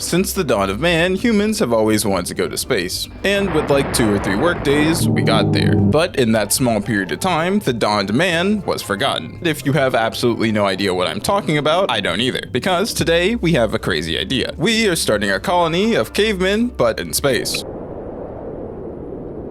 Since the dawn of man, humans have always wanted to go to space, and with like 2 or 3 workdays, we got there. But in that small period of time, the dawned man was forgotten. If you have absolutely no idea what I'm talking about, I don't either, because today we have a crazy idea. We are starting a colony of cavemen, but in space,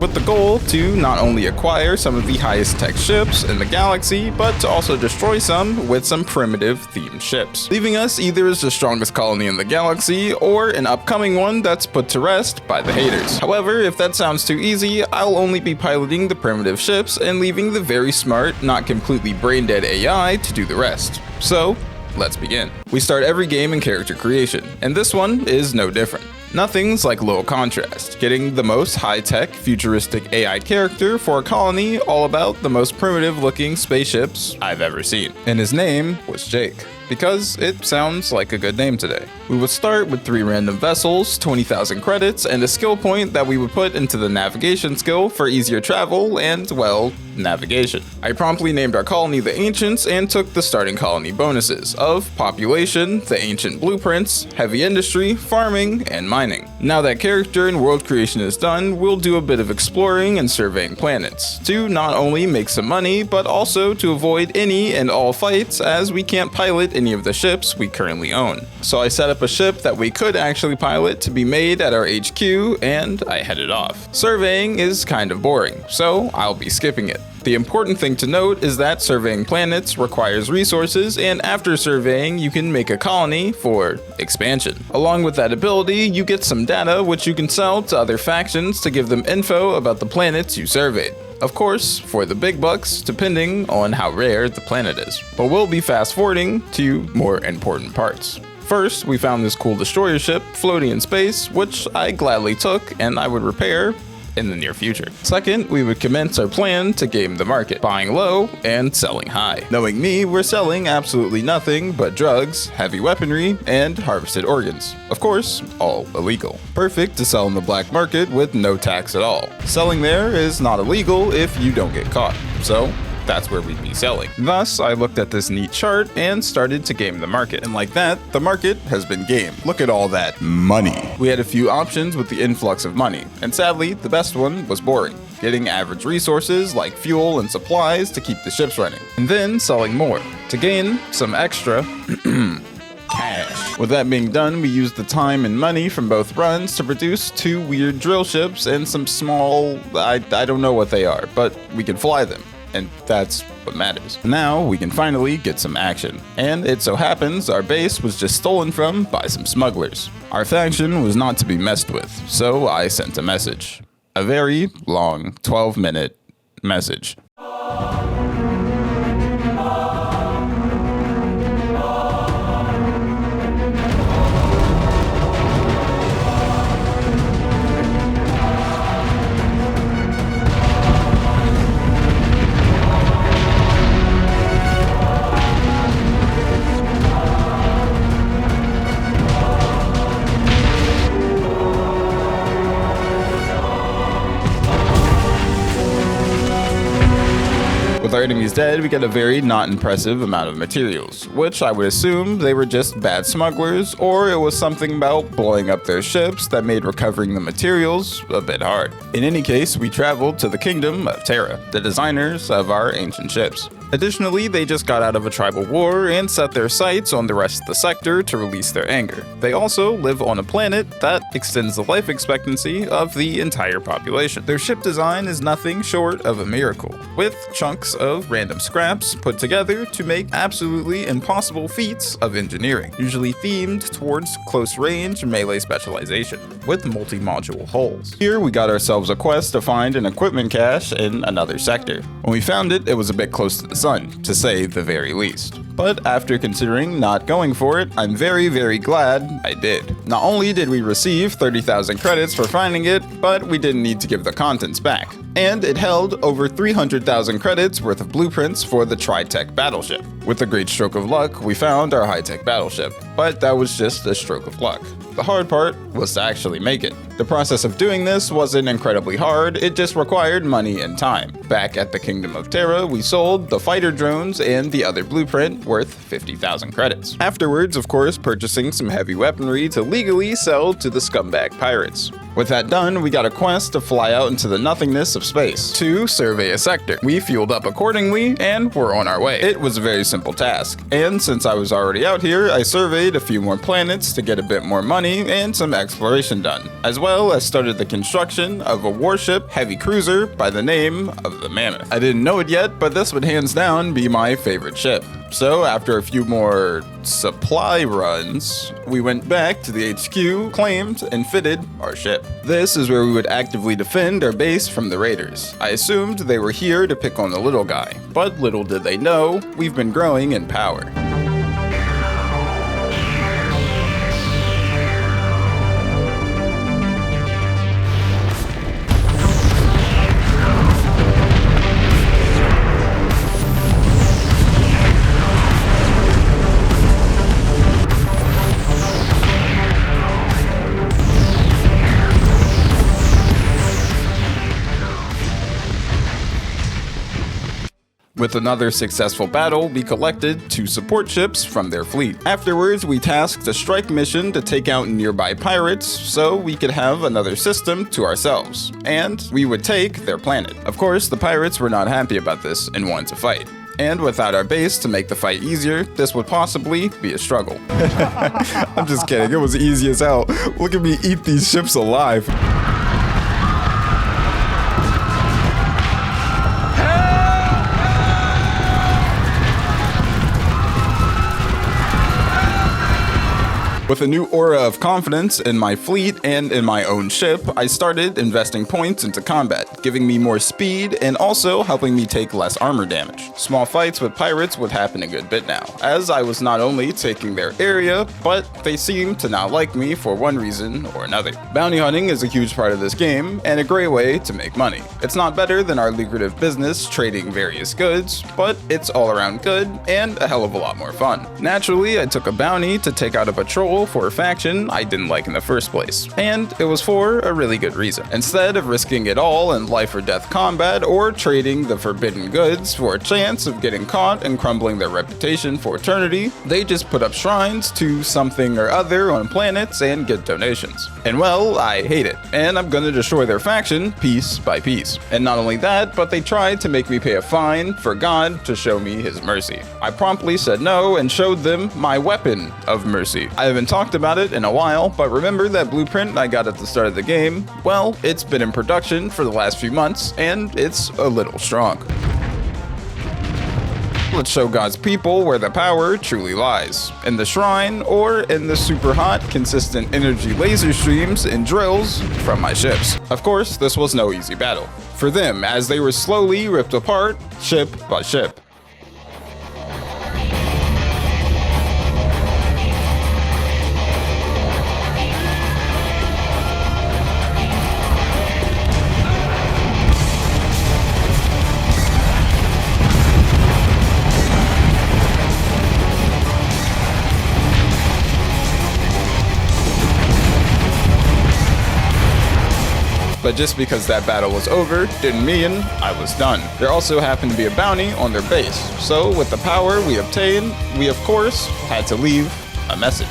with the goal to not only acquire some of the highest tech ships in the galaxy, but to also destroy some with some primitive themed ships, leaving us either as the strongest colony in the galaxy or an upcoming one that's put to rest by the haters. However, if that sounds too easy, I'll only be piloting the primitive ships and leaving the very smart, not completely brain-dead AI to do the rest. So, let's begin. We start every game in character creation, and this one is no different. Nothing's like low contrast, getting the most high-tech, futuristic AI character for a colony all about the most primitive looking spaceships I've ever seen. And his name was Jake, because it sounds like a good name today. We would start with 3 random vessels, 20,000 credits, and a skill point that we would put into the navigation skill for easier travel and, well, navigation. I promptly named our colony the Ancients and took the starting colony bonuses of population, the ancient blueprints, heavy industry, farming, and mining. Now that character and world creation is done, we'll do a bit of exploring and surveying planets, to not only make some money, but also to avoid any and all fights as we can't pilot any of the ships we currently own. So I set up a ship that we could actually pilot to be made at our HQ, and I headed off. Surveying is kind of boring, so I'll be skipping it. The important thing to note is that surveying planets requires resources, and after surveying, you can make a colony for expansion. Along with that ability, you get some data which you can sell to other factions to give them info about the planets you surveyed. Of course, for the big bucks, depending on how rare the planet is. But we'll be fast forwarding to more important parts. First, we found this cool destroyer ship floating in space, which I gladly took and I would repair in the near future. Second, we would commence our plan to game the market, buying low and selling high. Knowing me, we're selling absolutely nothing but drugs, heavy weaponry, and harvested organs. Of course, all illegal. Perfect to sell in the black market with no tax at all. Selling there is not illegal if you don't get caught. So, that's where we'd be selling. Thus, I looked at this neat chart and started to game the market. And like that, the market has been gamed. Look at all that money. We had a few options with the influx of money, and sadly, the best one was boring. Getting average resources like fuel and supplies to keep the ships running, and then selling more to gain some extra cash. With that being done, we used the time and money from both runs to produce 2 weird drill ships and some small, I don't know what they are, but we can fly them. And that's what matters. Now we can finally get some action. And it so happens our base was just stolen from by some smugglers. Our faction was not to be messed with, so I sent a message. A very long 12-minute message. With our enemies dead, we get a very not impressive amount of materials, which I would assume they were just bad smugglers, or it was something about blowing up their ships that made recovering the materials a bit hard. In any case, we traveled to the kingdom of Terra, the designers of our ancient ships. Additionally, they just got out of a tribal war and set their sights on the rest of the sector to release their anger. They also live on a planet that extends the life expectancy of the entire population. Their ship design is nothing short of a miracle, with chunks of random scraps put together to make absolutely impossible feats of engineering, usually themed towards close-range melee specialization, with multi-module hulls. Here we got ourselves a quest to find an equipment cache in another sector. When we found it, it was a bit close to the sun, to say the very least. But after considering not going for it, I'm very, very glad I did. Not only did we receive 30,000 credits for finding it, but we didn't need to give the contents back. And it held over 300,000 credits worth of blueprints for the Tri-Tech battleship. With a great stroke of luck, we found our high-tech battleship, but that was just a stroke of luck. The hard part was to actually make it. The process of doing this wasn't incredibly hard, it just required money and time. Back at the Kingdom of Terra, we sold the fighter drones and the other blueprint worth 50,000 credits. Afterwards, of course, purchasing some heavy weaponry to legally sell to the scumbag pirates. With that done, we got a quest to fly out into the nothingness of space to survey a sector. We fueled up accordingly, and we're on our way. It was a very simple task, and since I was already out here, I surveyed a few more planets to get a bit more money and some exploration done, as well as started the construction of a warship heavy cruiser by the name of the Mammoth. I didn't know it yet, but this would hands down be my favorite ship. So after a few more supply runs, we went back to the HQ, claimed, and fitted our ship. This is where we would actively defend our base from the raiders. I assumed they were here to pick on the little guy, but little did they know, we've been growing in power. With another successful battle, we collected 2 support ships from their fleet. Afterwards, we tasked a strike mission to take out nearby pirates so we could have another system to ourselves, and we would take their planet. Of course, the pirates were not happy about this and wanted to fight. And without our base to make the fight easier, this would possibly be a struggle. I'm just kidding, it was easy as hell. Look at me eat these ships alive. With a new aura of confidence in my fleet and in my own ship, I started investing points into combat, giving me more speed and also helping me take less armor damage. Small fights with pirates would happen a good bit now, as I was not only taking their area, but they seemed to not like me for one reason or another. Bounty hunting is a huge part of this game, and a great way to make money. It's not better than our lucrative business trading various goods, but it's all around good and a hell of a lot more fun. Naturally, I took a bounty to take out a patrol for a faction I didn't like in the first place, and it was for a really good reason. Instead of risking it all in life or death combat or trading the forbidden goods for a chance of getting caught and crumbling their reputation for eternity, they just put up shrines to something or other on planets and get donations. And well, I hate it, and I'm gonna destroy their faction piece by piece. And not only that, but they tried to make me pay a fine for God to show me his mercy. I promptly said no and showed them my weapon of mercy. I haven't talked about it in a while, but remember that blueprint I got at the start of the game? Well, it's been in production for the last few months, and it's a little strong. Let's show God's people where the power truly lies. In the shrine, or in the super hot, consistent energy laser streams and drills from my ships. Of course, this was no easy battle for them, as they were slowly ripped apart, ship by ship. But just because that battle was over didn't mean I was done. There also happened to be a bounty on their base, so with the power we obtained, we of course had to leave a message.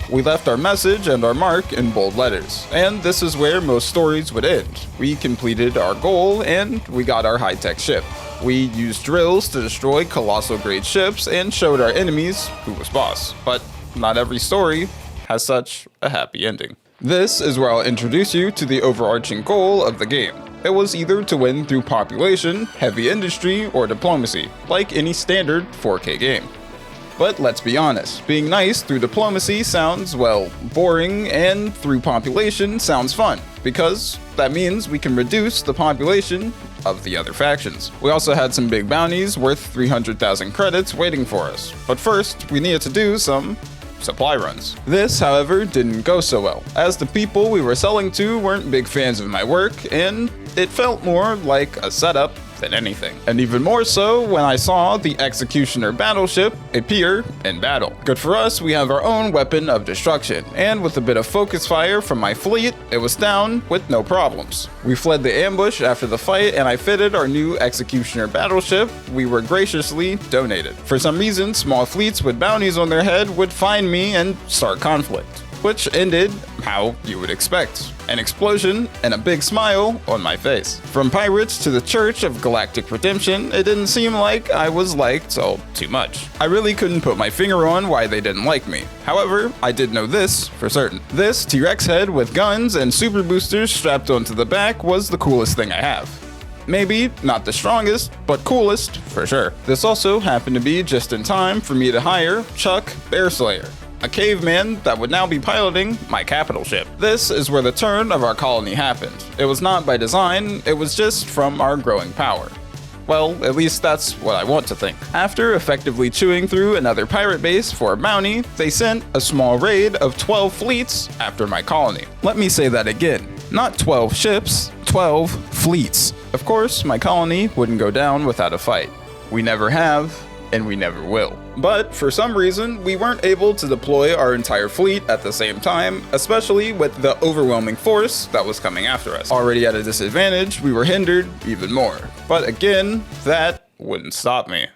We left our message and our mark in bold letters, and this is where most stories would end. We completed our goal and we got our high-tech ship. We used drills to destroy colossal grade ships and showed our enemies who was boss. But not every story has such a happy ending. This is where I'll introduce you to the overarching goal of the game. It was either to win through population, heavy industry, or diplomacy, like any standard 4K game. But let's be honest, being nice through diplomacy sounds, well, boring, and through population sounds fun, because that means we can reduce the population of the other factions. We also had some big bounties worth 300,000 credits waiting for us, but first we needed to do some supply runs. This, however, didn't go so well, as the people we were selling to weren't big fans of my work, and it felt more like a setup than anything. And even more so when I saw the Executioner battleship appear in battle. Good for us, we have our own weapon of destruction, and with a bit of focus fire from my fleet, it was down with no problems. We fled the ambush after the fight, and I fitted our new Executioner battleship we were graciously donated. For some reason, small fleets with bounties on their head would find me and start conflict, which ended how you would expect. An explosion and a big smile on my face. From pirates to the Church of Galactic Redemption, it didn't seem like I was liked all too much. I really couldn't put my finger on why they didn't like me. However, I did know this for certain. This T-Rex head with guns and super boosters strapped onto the back was the coolest thing I have. Maybe not the strongest, but coolest for sure. This also happened to be just in time for me to hire Chuck Bearslayer, a caveman that would now be piloting my capital ship. This is where the turn of our colony happened. It was not by design, it was just from our growing power. Well, at least that's what I want to think. After effectively chewing through another pirate base for a bounty, they sent a small raid of 12 fleets after my colony. Let me say that again. Not 12 ships, 12 fleets. Of course, my colony wouldn't go down without a fight. We never have, and we never will. But for some reason, we weren't able to deploy our entire fleet at the same time, especially with the overwhelming force that was coming after us. Already at a disadvantage, we were hindered even more. But again, that wouldn't stop me.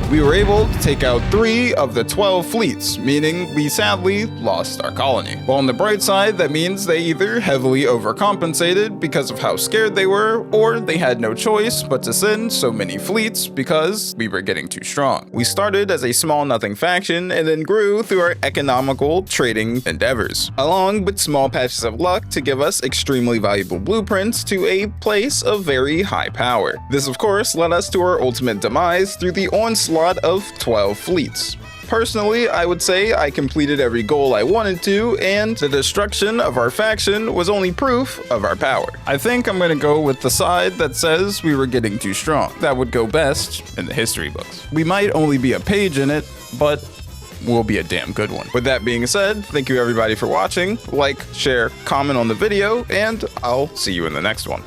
We were able to take out 3 of the 12 fleets, meaning we sadly lost our colony. Well, on the bright side, that means they either heavily overcompensated because of how scared they were, or they had no choice but to send so many fleets because we were getting too strong. We started as a small nothing faction and then grew through our economical trading endeavors, along with small patches of luck to give us extremely valuable blueprints to a place of very high power. This of course led us to our ultimate demise through the onslaught of 12 fleets. Personally, I would say I completed every goal I wanted to, and the destruction of our faction was only proof of our power. I think I'm gonna go with the side that says we were getting too strong. That would go best in the history books. We might only be a page in it, but we'll be a damn good one. With that being said, thank you everybody for watching. Like, share, comment on the video, and I'll see you in the next one.